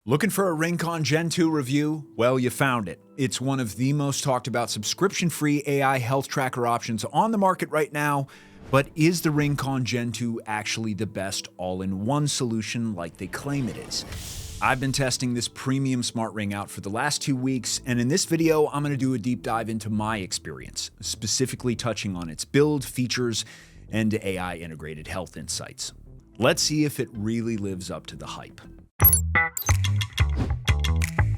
Looking for a RingConn Gen 2 review? Well, you found it. It's one of the most talked about subscription-free AI health tracker options on the market right now. But is the RingConn Gen 2 actually the best all-in-one solution like they claim it is? I've been testing this premium smart ring out for the last 2 weeks, and in this video, I'm going to do a deep dive into my experience, specifically touching on its build, features, and AI-integrated health insights. Let's see if it really lives up to the hype.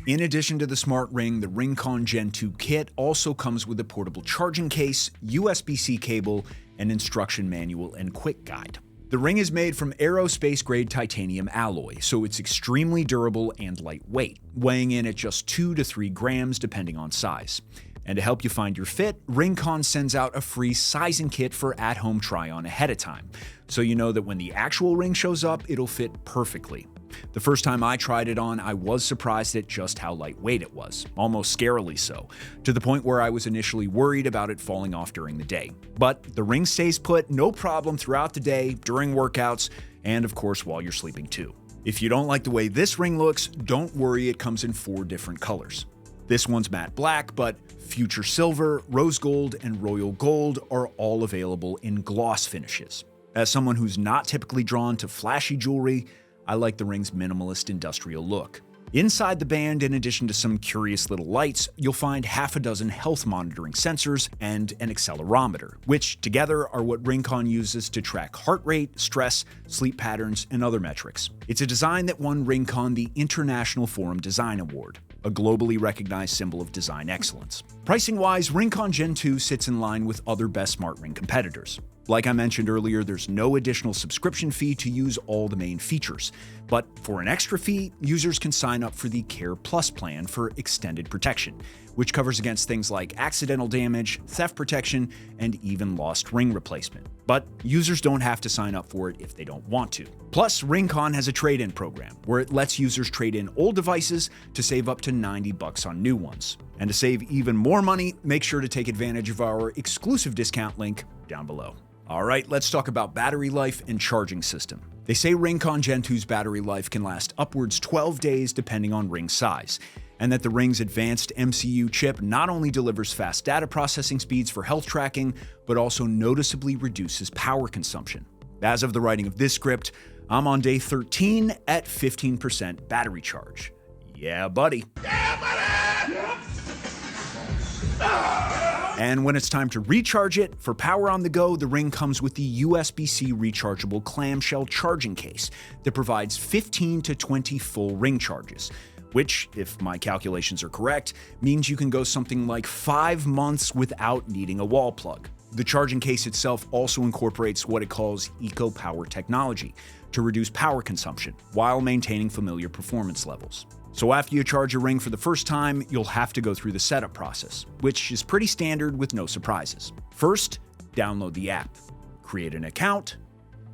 In addition to the smart ring, the RingConn Gen 2 kit also comes with a portable charging case, USB-C cable, an instruction manual, and quick guide. The ring is made from aerospace-grade titanium alloy, so it's extremely durable and lightweight, weighing in at just 2 to 3 grams depending on size. And to help you find your fit, RingConn sends out a free sizing kit for at-home try-on ahead of time, so you know that when the actual ring shows up, it'll fit perfectly. The first time I tried it on, I was surprised at just how lightweight it was, almost scarily so, to the point where I was initially worried about it falling off during the day. But the ring stays put, no problem throughout the day, during workouts, and of course while you're sleeping too. If you don't like the way this ring looks, don't worry, it comes in 4 different colors. This one's matte black, but future silver, rose gold, and royal gold are all available in gloss finishes. As someone who's not typically drawn to flashy jewelry, I like the ring's minimalist industrial look. Inside the band, in addition to some curious little lights, you'll find half a dozen health monitoring sensors and an accelerometer, which together are what RingConn uses to track heart rate, stress, sleep patterns, and other metrics. It's a design that won RingConn the International Forum Design Award, a globally recognized symbol of design excellence. Pricing-wise, RingConn Gen 2 sits in line with other best smart ring competitors. Like I mentioned earlier, there's no additional subscription fee to use all the main features. But for an extra fee, users can sign up for the Care Plus plan for extended protection, which covers against things like accidental damage, theft protection, and even lost ring replacement. But users don't have to sign up for it if they don't want to. Plus, RingConn has a trade-in program where it lets users trade in old devices to save up to $90 on new ones. And to save even more money, make sure to take advantage of our exclusive discount link down below. All right, let's talk about battery life and charging system. They say RingConn Gen 2's battery life can last upwards 12 days depending on ring size, and that the ring's advanced MCU chip not only delivers fast data processing speeds for health tracking, but also noticeably reduces power consumption. As of the writing of this script, I'm on day 13 at 15% battery charge. Yeah, buddy. Yeah, buddy! And when it's time to recharge it, for power on the go, the ring comes with the USB-C rechargeable clamshell charging case that provides 15 to 20 full ring charges, which, if my calculations are correct, means you can go something like 5 months without needing a wall plug. The charging case itself also incorporates what it calls eco-power technology to reduce power consumption while maintaining familiar performance levels. So after you charge your ring for the first time, you'll have to go through the setup process, which is pretty standard with no surprises. First, download the app, create an account.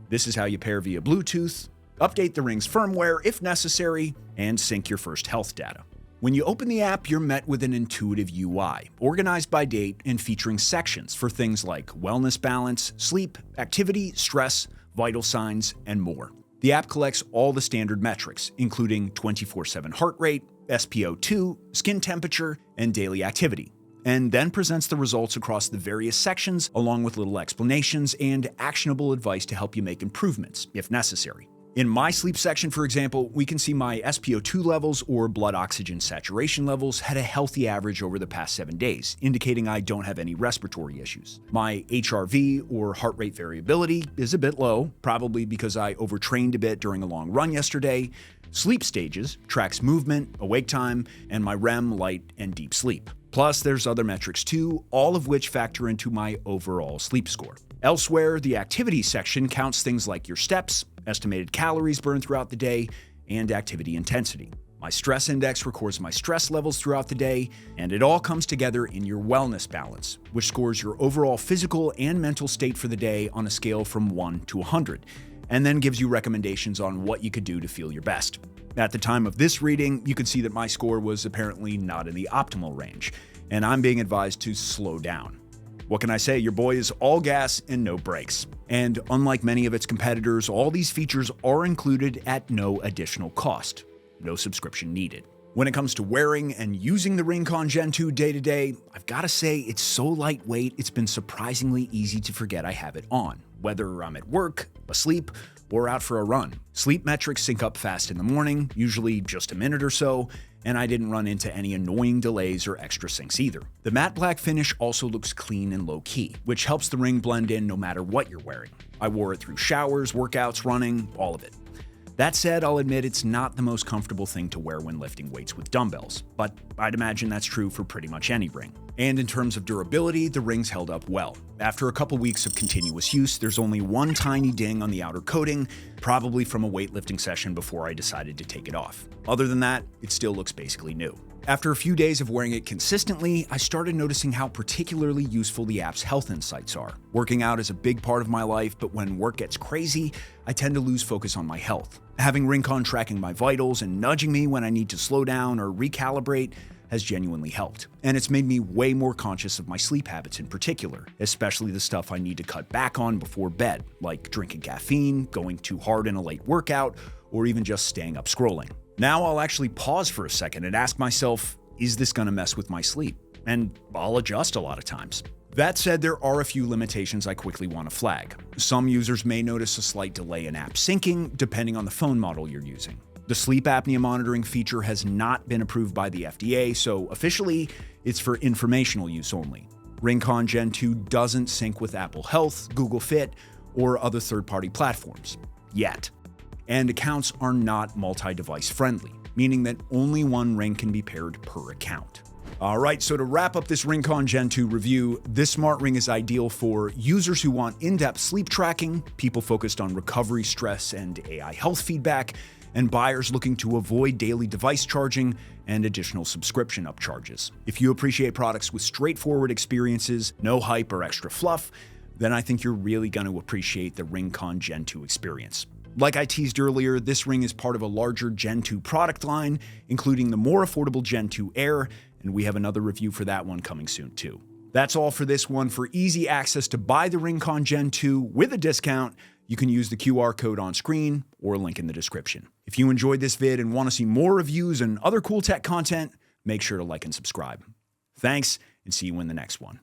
This is how you pair via Bluetooth, update the ring's firmware if necessary, and sync your first health data. When you open the app, you're met with an intuitive UI, organized by date and featuring sections for things like wellness balance, sleep, activity, stress, vital signs, and more. The app collects all the standard metrics, including 24/7 heart rate, SpO2, skin temperature, and daily activity, and then presents the results across the various sections along with little explanations and actionable advice to help you make improvements, if necessary. In my sleep section, for example, we can see my SpO2 levels or blood oxygen saturation levels had a healthy average over the past 7 days, indicating I don't have any respiratory issues. My HRV or heart rate variability is a bit low, probably because I overtrained a bit during a long run yesterday. Sleep stages tracks movement, awake time, and my REM, light, and deep sleep. Plus, there's other metrics too, all of which factor into my overall sleep score. Elsewhere, the activity section counts things like your steps, estimated calories burned throughout the day, and activity intensity. My stress index records my stress levels throughout the day, and it all comes together in your wellness balance, which scores your overall physical and mental state for the day on a scale from 1 to 100, and then gives you recommendations on what you could do to feel your best. At the time of this reading, you could see that my score was apparently not in the optimal range, and I'm being advised to slow down. What can I say? Your boy is all gas and no brakes. And unlike many of its competitors, all these features are included at no additional cost. no subscription needed. When it comes to wearing and using the RingConn Gen 2 day to day, I've got to say it's so lightweight, it's been surprisingly easy to forget I have it on, whether I'm at work, asleep, or out for a run. Sleep metrics sync up fast in the morning, usually just a minute or so, and I didn't run into any annoying delays or extra syncs either. The matte black finish also looks clean and low-key, which helps the Ring blend in no matter what you're wearing. I wore it through showers, workouts, running, all of it. That said, I'll admit it's not the most comfortable thing to wear when lifting weights with dumbbells, but I'd imagine that's true for pretty much any ring. And in terms of durability, the Ring's held up well. After a couple weeks of continuous use, there's only one tiny ding on the outer coating, probably from a weightlifting session before I decided to take it off. Other than that, it still looks basically new. After a few days of wearing it consistently, I started noticing how particularly useful the app's health insights are. Working out is a big part of my life, but when work gets crazy, I tend to lose focus on my health. Having RingConn tracking my vitals and nudging me when I need to slow down or recalibrate has genuinely helped. And it's made me way more conscious of my sleep habits in particular, especially the stuff I need to cut back on before bed, like drinking caffeine, going too hard in a late workout, or even just staying up scrolling. Now I'll actually pause for a second and ask myself, is this gonna mess with my sleep? And I'll adjust a lot of times. That said, there are a few limitations I quickly want to flag. Some users may notice a slight delay in app syncing, depending on the phone model you're using. The sleep apnea monitoring feature has not been approved by the FDA, so officially, it's for informational use only. RingConn Gen 2 doesn't sync with Apple Health, Google Fit, or other third-party platforms. Yet. And accounts are not multi-device friendly, meaning that only one ring can be paired per account. Alright, so to wrap up this RingConn Gen 2 review, this smart ring is ideal for users who want in-depth sleep tracking, people focused on recovery, stress, and AI health feedback, and buyers looking to avoid daily device charging and additional subscription upcharges. If you appreciate products with straightforward experiences, no hype or extra fluff, then I think you're really going to appreciate the RingConn Gen 2 experience. Like I teased earlier, this ring is part of a larger Gen 2 product line, including the more affordable Gen 2 Air, and we have another review for that one coming soon too. That's all for this one. For easy access to buy the RingConn Gen 2 with a discount, you can use the QR code on screen or link in the description. If you enjoyed this vid and want to see more reviews and other cool tech content, make sure to like and subscribe. Thanks, and see you in the next one.